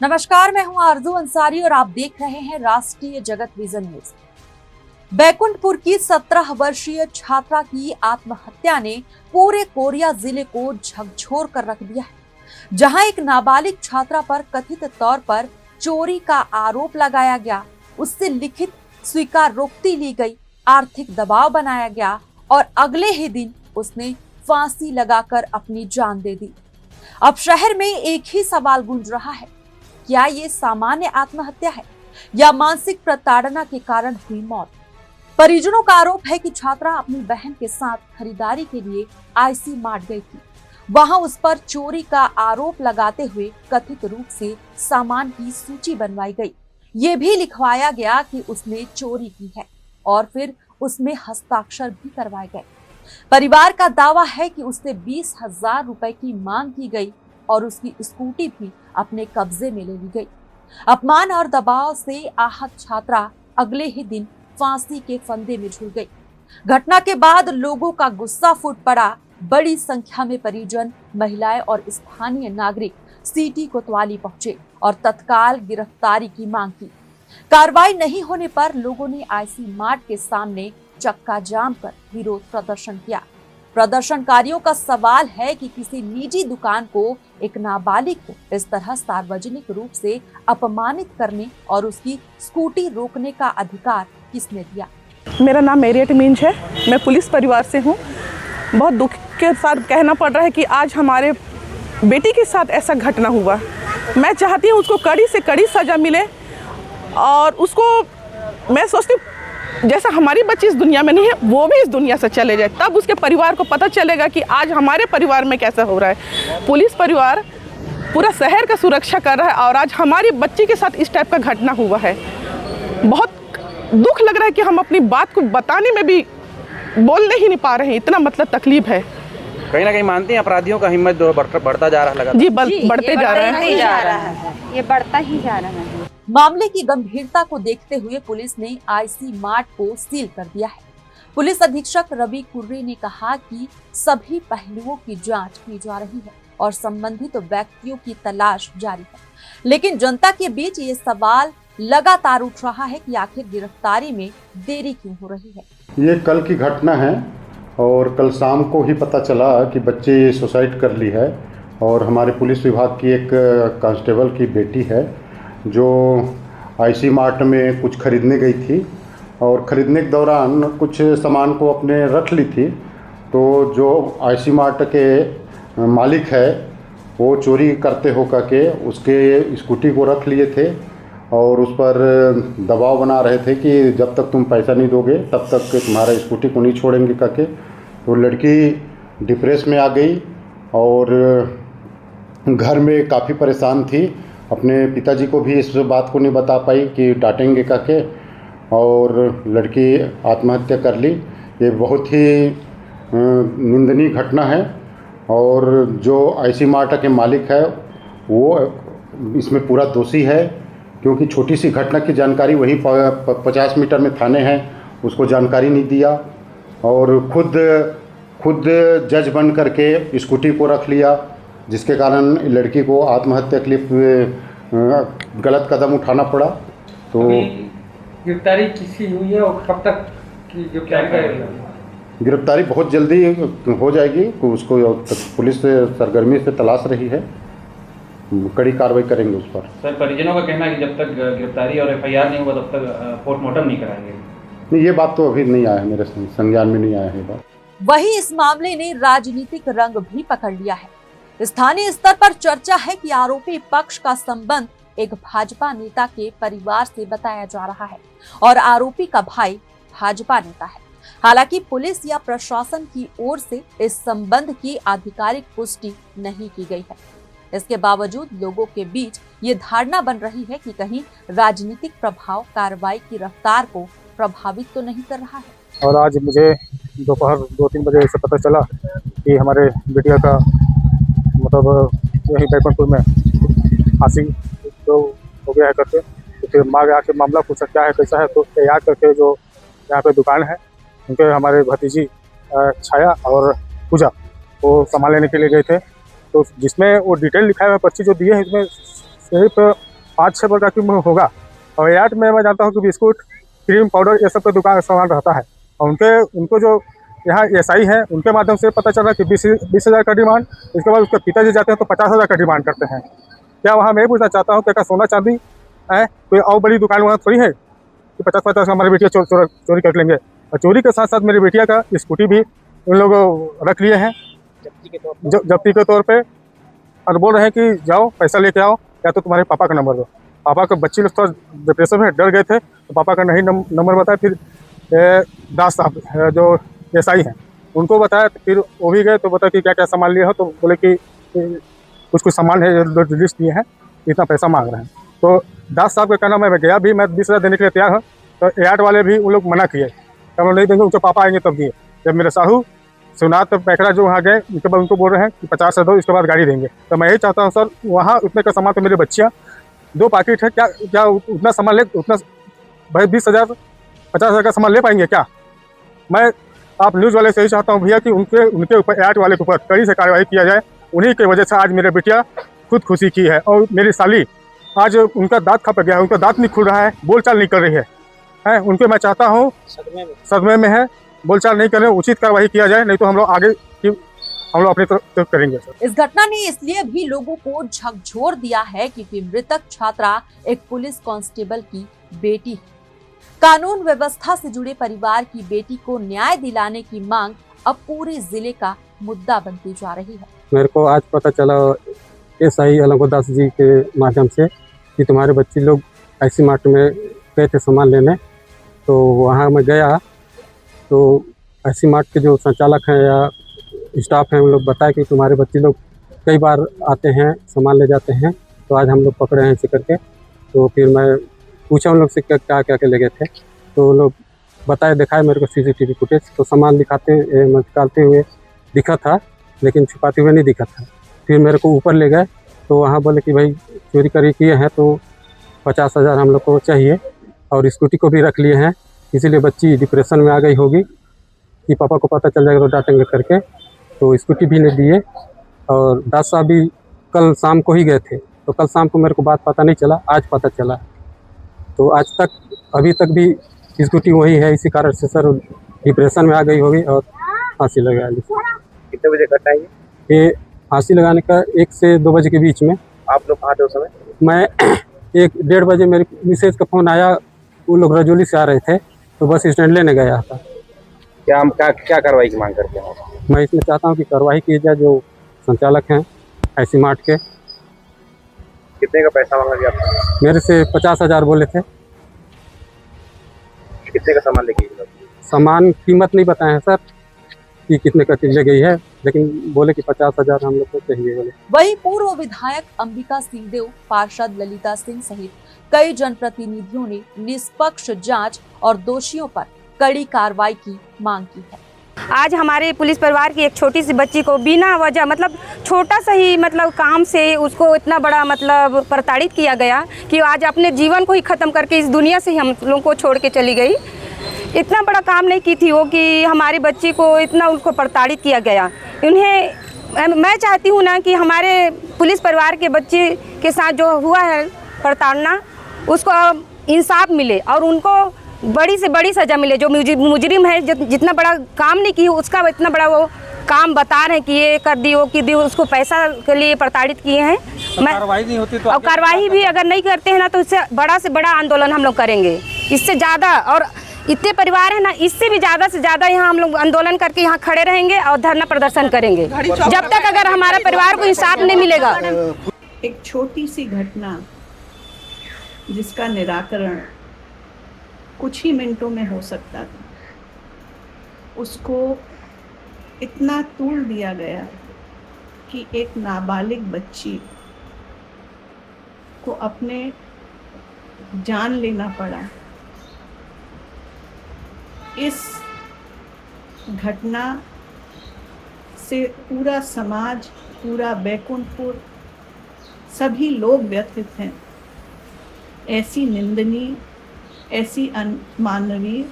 नमस्कार, मैं हूं आरजू अंसारी और आप देख रहे हैं राष्ट्रीय जगत विजन न्यूज। बैकुंठपुर की 17 वर्षीय छात्रा की आत्महत्या ने पूरे कोरिया जिले को झकझोर कर रख दिया है। जहां एक नाबालिग छात्रा पर कथित तौर पर चोरी का आरोप लगाया गया, उससे लिखित स्वीकारोक्ति ली गई, आर्थिक दबाव बनाया गया और अगले ही दिन उसने फांसी लगाकर अपनी जान दे दी। अब शहर में एक ही सवाल गूंज रहा है, क्या ये सामान्य आत्महत्या है या मानसिक प्रताड़ना के कारण हुई मौत? परिजनों का आरोप है कि छात्रा अपनी बहन के साथ खरीदारी के लिए आईसी मार्ट गई थी। वहां उस पर चोरी का आरोप लगाते हुए कथित रूप से सामान की सूची बनवाई गई। ये भी लिखवाया गया कि उसने चोरी की है और फिर उसमें हस्ताक्षर भी करवाए गए। परिवार का दावा है कि उससे 20,000 रुपए की मांग की गई और उसकी स्कूटी भी अपने कब्जे में ले ली गई। अपमान और दबाव से आहत छात्रा अगले ही दिन फांसी के फंदे में झूल गई। घटना के बाद लोगों का गुस्सा फूट पड़ा। बड़ी संख्या में परिजन, महिलाएं और स्थानीय नागरिक सिटी कोतवाली पहुंचे और तत्काल गिरफ्तारी की मांग की। कार्रवाई नहीं होने पर लोगों ने आईसी मार्ट के सामने चक्का जाम कर विरोध प्रदर्शन किया। प्रदर्शनकारियों का सवाल है कि किसी निजी दुकान को एक नाबालिग को इस तरह सार्वजनिक रूप से अपमानित करने और उसकी स्कूटी रोकने का अधिकार किसने दिया? मेरा नाम मेरियट मींज है। मैं पुलिस परिवार से हूँ। बहुत दुख के साथ कहना पड़ रहा है कि आज हमारे बेटी के साथ ऐसा घटना हुआ। मैं चाहती हूँ उसको कड़ी से कड़ी सज़ा मिले और उसको, मैं सोचती हूँ जैसा हमारी बच्ची इस दुनिया में नहीं है, वो भी इस दुनिया से चले जाए, तब उसके परिवार को पता चलेगा कि आज हमारे परिवार में कैसा हो रहा है। पुलिस परिवार पूरा शहर का सुरक्षा कर रहा है और आज हमारी बच्ची के साथ इस टाइप का घटना हुआ है। बहुत दुख लग रहा है कि हम अपनी बात को बताने में भी बोलने ही नहीं पा रहे हैं, इतना मतलब तकलीफ है। कहीं ना कहीं मानती हैं अपराधियों का हिम्मत जो बढ़ता जा रहा है। जी, बढ़ते जा रहा है। ये बढ़ता ही जा रहा है। मामले की गंभीरता को देखते हुए पुलिस ने आईसी मार्ट को सील कर दिया है। पुलिस अधीक्षक रवि कुर्रे ने कहा कि सभी पहलुओं की जांच की जा रही है और संबंधित व्यक्तियों की तलाश जारी है। लेकिन जनता के बीच ये सवाल लगातार उठ रहा है कि आखिर गिरफ्तारी में देरी क्यों हो रही है। ये कल की घटना है और कल शाम को ही पता चला कि बच्चे सुसाइड कर ली है और हमारे पुलिस विभाग की एक कांस्टेबल की बेटी है जो आईसी मार्ट में कुछ खरीदने गई थी और ख़रीदने के दौरान कुछ सामान को अपने रख ली थी। तो जो आईसी मार्ट के मालिक है वो चोरी करते हो करके उसके स्कूटी को रख लिए थे और उस पर दबाव बना रहे थे कि जब तक तुम पैसा नहीं दोगे तब तक तुम्हारा स्कूटी को नहीं छोड़ेंगे करके। तो लड़की डिप्रेस में आ गई और घर में काफ़ी परेशान थी। अपने पिताजी को भी इस बात को नहीं बता पाई कि डांटेंगे करके और लड़की आत्महत्या कर ली। ये बहुत ही निंदनीय घटना है और जो आईसी मार्ट के मालिक है वो इसमें पूरा दोषी है, क्योंकि छोटी सी घटना की जानकारी वहीं 50 मीटर में थाने हैं, उसको जानकारी नहीं दिया और खुद जज बन करके स्कूटी को रख लिया, जिसके कारण लड़की को आत्महत्या के लिए गलत कदम उठाना पड़ा। तो गिरफ्तारी किसी हुई है और कब तक की गिरफ्तारी बहुत जल्दी हो जाएगी। उसको पुलिस सरगर्मी से तलाश रही है, कड़ी कार्रवाई करेंगे उस पर। सर, परिजनों का कहना है कि जब तक गिरफ्तारी और एफआईआर नहीं होगा तब तक पोस्टमार्टम नहीं कराएंगे। नहीं, ये बात तो अभी नहीं आया, मेरे संज्ञान में नहीं आया है बात। वहीं इस मामले ने राजनीतिक रंग भी पकड़ लिया है। स्थानीय स्तर पर चर्चा है कि आरोपी पक्ष का संबंध एक भाजपा नेता के परिवार से बताया जा रहा है और आरोपी का भाई भाजपा नेता है। हालांकि पुलिस या प्रशासन की ओर से इस संबंध की आधिकारिक पुष्टि नहीं की गई है। इसके बावजूद लोगों के बीच ये धारणा बन रही है कि कहीं राजनीतिक प्रभाव कार्रवाई की रफ्तार को प्रभावित तो नहीं कर रहा है। और आज मुझे दोपहर 2-3 बजे से पता चला कि हमारे बिटिया का मतलब यहीं बैकुंठपुर में फांसी जो हो गया है करके। तो फिर माँ आके मामला पूछा क्या है कैसा है, तो तैयार करके जो यहाँ पे दुकान है उनके हमारे भतीजी छाया और पूजा वो सामान लेने के लिए गए थे। तो जिसमें वो डिटेल लिखा हुआ पर्ची जो दिए हैं इसमें सिर्फ 5-6 प्रकार की होगा। और एआट में मैं जानता हूँ कि बिस्कुट, क्रीम पाउडर ये सब का दुकान सामान रहता है। और उनको जो यहाँ एसआई हैं उनके माध्यम से पता चल रहा है कि 20,000 का डिमांड, इसके बाद उसके पिताजी जाते हैं तो 50,000 का डिमांड करते हैं। क्या वहाँ मैं पूछना चाहता हूँ क्या सोना चांदी है कोई और बड़ी दुकान वहाँ थोड़ी है कि 50-50 हमारी बेटियाँ चोरी कर लेंगे। और चोरी के साथ साथ मेरी बेटिया का स्कूटी भी उन लोगों रख लिए हैं जब्ती के तौर पे, और बोल रहे हैं कि जाओ पैसा लेके आओ या तो तुम्हारे पापा का नंबर दो। पापा का बच्चे लोग थोड़ा डिप्रेशन में डर गए थे तो पापा का नहीं नंबर बताया। फिर दास साहब जो एसआई हैं उनको बताया, फिर वो भी गए तो बताया कि क्या क्या सामान लिए हो, तो बोले कि कुछ सामान है लिस्ट दिए हैं, इतना पैसा मांग रहे हैं। तो दास साहब का कहना मैं गया भी, मैं 20,000 देने के लिए तैयार हूँ, तो एआट वाले भी उन लोग मना किए, हम लोग नहीं देंगे, उनके पापा आएंगे तब दिए। जब मेरे साहू शिवनाथ पैकरा जो वहाँ गए उनके बाद उनको बोल रहे हैं कि 50 दो, इसके बाद गाड़ी देंगे। तो मैं यही चाहता हूँ सर, वहाँ उतने का सामान तो मेरी बच्चियाँ 2 पैकेट है, क्या उतना सामान ले, उतना भाई 20,000 50,000 का सामान ले पाएंगे क्या? मैं आप न्यूज़ वाले से ही चाहता हूँ भैया कि उनके ऊपर एआट वाले के ऊपर कड़ी से कार्रवाई किया जाए। उन्हीं की वजह से आज मेरे बेटिया खुदकुशी की है और मेरी साली आज उनका दांत खप गया है, उनका दांत नहीं खुल रहा है, बोलचाल नहीं कर रही है। उनके मैं चाहता हूँ सदमे में है, बोलचाल नहीं कर रहे, उचित कार्रवाई किया जाए, नहीं तो हम लोग आगे हम लोग अपनी तरफ करेंगे। इस घटना ने इसलिए भी लोगों को झकझोर दिया है क्योंकि मृतक छात्रा एक पुलिस कांस्टेबल की बेटी है। कानून व्यवस्था से जुड़े परिवार की बेटी को न्याय दिलाने की मांग अब पूरे जिले का मुद्दा बनती जा रही है। मेरे को आज पता चला एसआई अलंगोदास जी के माध्यम से कि तुम्हारे बच्चे लोग ऐसी मार्ट में गए थे सामान लेने, तो वहाँ मैं गया तो ऐसी मार्ट के जो संचालक हैं या स्टाफ हैं उन लोग बताया कि तुम्हारे बच्चे लोग कई बार आते हैं सामान ले जाते हैं, तो आज हम लोग पकड़े हैं ऐसे करके। तो फिर मैं पूछा उन लोग से क्या क्या ले गए थे, तो वो लोग बताए, दिखाए मेरे को सीसीटीवी फुटेज, तो सामान निकालते हुए दिखा था लेकिन छुपाते हुए नहीं दिखा था। फिर मेरे को ऊपर ले गए तो वहाँ बोले कि भाई चोरी करी किए हैं तो 50,000 हम लोग को चाहिए, और स्कूटी को भी रख लिए हैं, इसीलिए बच्ची डिप्रेशन में आ गई होगी कि पापा को पता चल जाएगा तो डांटेंगे करके, तो स्कूटी भी नहीं दिए। और दास साहब भी कल शाम को ही गए थे, तो कल शाम को मेरे को बात पता नहीं चला, आज पता चला। तो आज तक अभी तक भी स्कूटी वही है, इसी कारण से सर डिप्रेशन में आ गई होगी और फांसी लगा ली। कितने बजे घटना है ये? फांसी लगाने का 1 से 2 बजे के बीच में। आप लोग कहाँ थे उस समय? मैं 1-1:30 बजे मेरी मिसेज का फ़ोन आया, वो लोग रजौली से आ रहे थे तो बस स्टैंड लेने गया था। क्या हम क्या कार्रवाई की मांग करते हैं? मैं इसमें चाहता हूँ कि कार्रवाई की जाए, जो संचालक हैं ऐसी मार्ट के। कितने का पैसा मांगा गया आपको? मेरे से 50,000 बोले थे। कितने का सामान लेके गए? सामान कीमत नहीं बताए हैं सर कि कितने का ले गई है, लेकिन बोले कि 50,000 हम लोग को चाहिए बोले। वहीं पूर्व विधायक अंबिका सिंहदेव, पार्षद ललिता सिंह सहित कई जनप्रतिनिधियों ने निष्पक्ष जांच और दोषियों पर कड़ी कार्रवाई की मांग की है। आज हमारे पुलिस परिवार की एक छोटी सी बच्ची को बिना वजह मतलब छोटा सा ही मतलब काम से उसको इतना बड़ा मतलब प्रताड़ित किया गया कि आज अपने जीवन को ही ख़त्म करके इस दुनिया से ही हम लोगों को छोड़ के चली गई। इतना बड़ा काम नहीं की थी वो कि हमारी बच्ची को इतना उनको प्रताड़ित किया गया। मैं चाहती हूँ ना कि हमारे पुलिस परिवार के बच्चे के साथ जो हुआ है प्रताड़ना, उसको इंसाफ मिले और उनको बड़ी से बड़ी सज़ा मिले। जो मुजरिम है जितना बड़ा काम नहीं की उसका इतना बड़ा वो काम बता रहे हैं कि ये कर दी वो की दी, उसको पैसा के लिए प्रताड़ित किए हैं। कार्रवाई नहीं होती तो और कार्रवाई भी अगर नहीं करते हैं ना तो इससे बड़ा से बड़ा आंदोलन हम लोग करेंगे, इससे ज़्यादा। और इतने परिवार है ना, इससे भी ज़्यादा से ज़्यादा यहाँ हम लोग आंदोलन करके यहाँ खड़े रहेंगे और धरना प्रदर्शन करेंगे जब तक अगर हमारा परिवार को इंसाफ नहीं मिलेगा। एक छोटी सी घटना जिसका निराकरण कुछ ही मिनटों में हो सकता था, उसको इतना तूल दिया गया कि एक नाबालिग बच्ची को अपने जान लेना पड़ा। इस घटना से पूरा समाज, पूरा बैकुंठपुर, सभी लोग व्यथित हैं। ऐसी निंदनीय, ऐसी अमानवीय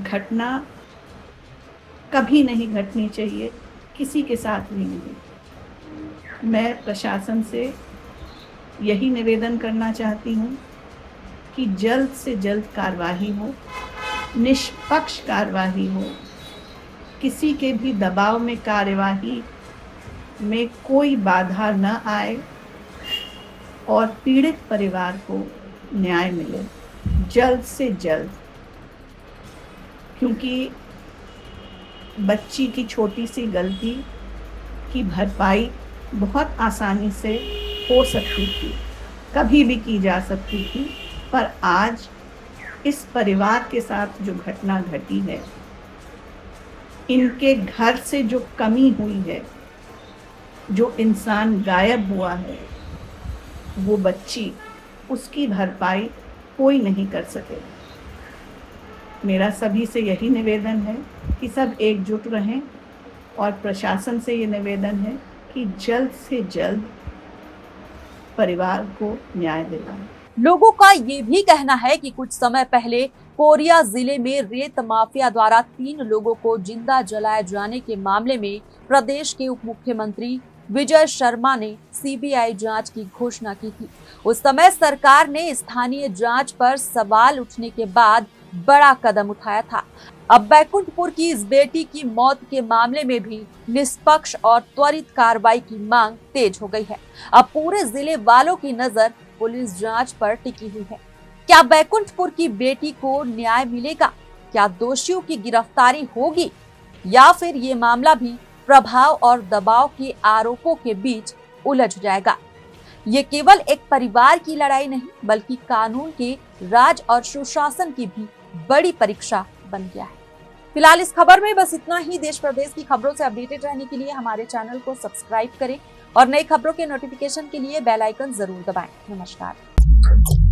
घटना कभी नहीं घटनी चाहिए, किसी के साथ भी नहीं। मैं प्रशासन से यही निवेदन करना चाहती हूँ कि जल्द से जल्द कार्रवाई हो, निष्पक्ष कार्रवाई हो, किसी के भी दबाव में कार्यवाही में कोई बाधा न आए और पीड़ित परिवार को न्याय मिले जल्द से जल्द, क्योंकि बच्ची की छोटी सी गलती की भरपाई बहुत आसानी से हो सकती थी, कभी भी की जा सकती थी, पर आज इस परिवार के साथ जो घटना घटी है, इनके घर से जो कमी हुई है, जो इंसान गायब हुआ है, वो बच्ची, उसकी भरपाई कोई नहीं कर सकेगा। मेरा सभी से यही निवेदन है कि सब एकजुट रहें और प्रशासन से ये निवेदन है कि जल्द से जल्द परिवार को न्याय दिलाएं। लोगों का ये भी कहना है कि कुछ समय पहले कोरिया जिले में रेत माफिया द्वारा 3 लोगों को जिंदा जलाए जाने के मामले में प्रदेश के उप मुख्यमंत्री विजय शर्मा ने सीबीआई जांच की घोषणा की थी। उस समय सरकार ने स्थानीय जांच पर सवाल उठने के बाद बड़ा कदम उठाया था। अब बैकुंठपुर की इस बेटी की मौत के मामले में भी निष्पक्ष और त्वरित कार्रवाई की मांग तेज हो गई है। अब पूरे जिले वालों की नजर पुलिस जांच पर टिकी हुई है। क्या बैकुंठपुर की बेटी को न्याय मिलेगा? क्या दोषियों की गिरफ्तारी होगी, या फिर ये मामला भी प्रभाव और दबाव के आरोपों के बीच उलझ जाएगा? ये केवल एक परिवार की लड़ाई नहीं, बल्कि कानून के राज और सुशासन की भी बड़ी परीक्षा बन गया है। फिलहाल इस खबर में बस इतना ही। देश प्रदेश की खबरों से अपडेटेड रहने के लिए हमारे चैनल को सब्सक्राइब करें और नई खबरों के नोटिफिकेशन के लिए बेल आइकन जरूर दबाएं। नमस्कार।